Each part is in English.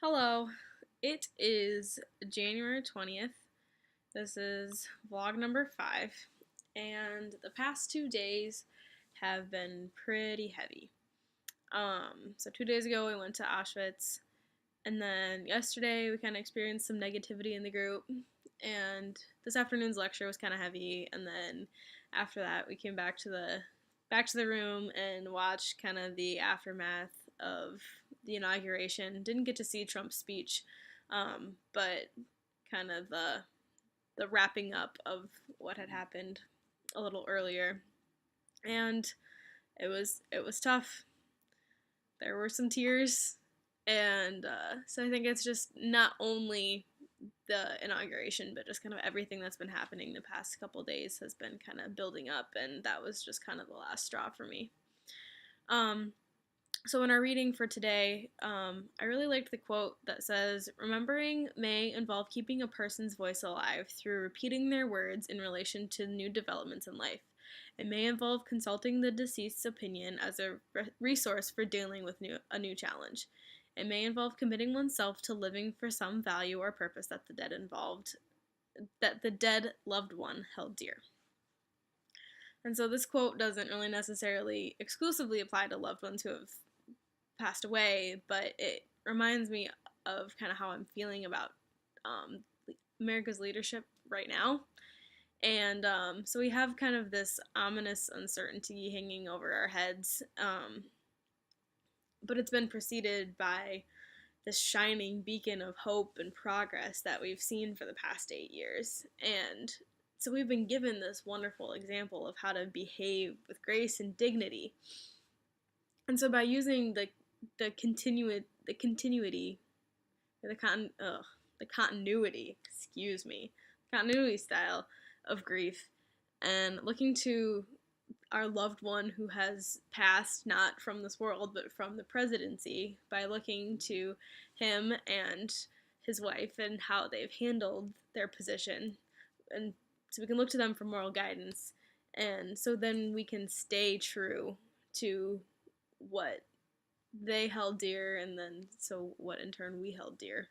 Hello, it is January 20th. This is vlog number 5, and the past 2 days have been pretty heavy. So 2 days ago we went to Auschwitz, and then yesterday we kind of experienced some negativity in the group, and this afternoon's lecture was kind of heavy, and then after that we came back to the room and watched kind of the aftermath of the inauguration. Didn't get to see Trump's speech, but kind of the wrapping up of what had happened a little earlier, and it was tough. There were some tears, and so I think it's just not only the inauguration, but just kind of everything that's been happening the past couple days has been kind of building up, and that was just kind of the last straw for me. Um, so in our reading for today, I really liked the quote that says, "Remembering may involve keeping a person's voice alive through repeating their words in relation to new developments in life. It may involve consulting the deceased's opinion as a resource for dealing with a new challenge. It may involve committing oneself to living for some value or purpose that the dead loved one held dear." And so this quote doesn't really necessarily exclusively apply to loved ones who have passed away, but it reminds me of kind of how I'm feeling about um, America's leadership right now. And so we have kind of this ominous uncertainty hanging over our heads, but it's been preceded by this shining beacon of hope and progress that we've seen for the past 8 years. And so we've been given this wonderful example of how to behave with grace and dignity. And so by using the continuity, the continuity, continuity style of grief, and looking to our loved one who has passed not from this world but from the presidency, by looking to him and his wife and how they've handled their position, and so we can look to them for moral guidance, and so then we can stay true to what they held dear, and then so what in turn we held dear.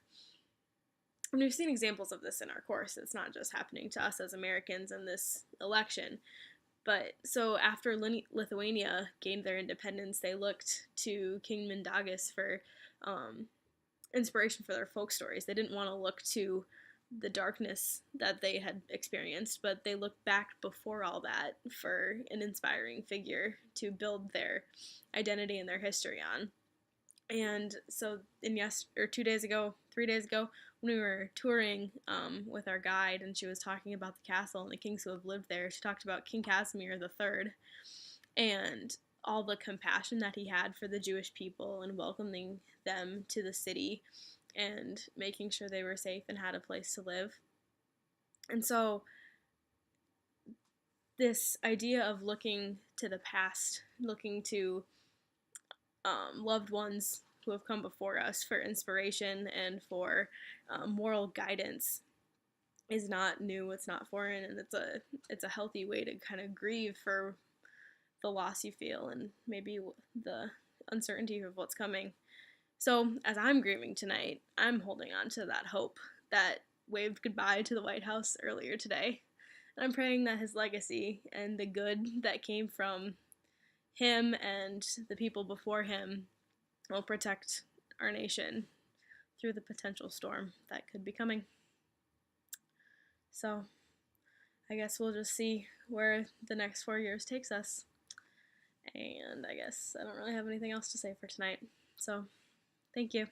And we've seen examples of this in our course. It's not just happening to us as Americans in this election. But so after Lithuania gained their independence, they looked to King Mindaugas for inspiration for their folk stories. They didn't want to look to the darkness that they had experienced, but they looked back before all that for an inspiring figure to build their identity and their history on. And so 3 days ago, when we were touring with our guide, and she was talking about the castle and the kings who have lived there, she talked about King Casimir III and all the compassion that he had for the Jewish people and welcoming them to the city and making sure they were safe and had a place to live. And so this idea of looking to the past, looking to loved ones who have come before us for inspiration and for moral guidance is not new. It's not foreign, and it's a healthy way to kind of grieve for the loss you feel and maybe the uncertainty of what's coming. So as I'm grieving tonight, I'm holding on to that hope that waved goodbye to the White House earlier today. And I'm praying that his legacy and the good that came from him and the people before him will protect our nation through the potential storm that could be coming. So I guess we'll just see where the next 4 years takes us. And I guess I don't really have anything else to say for tonight. So thank you.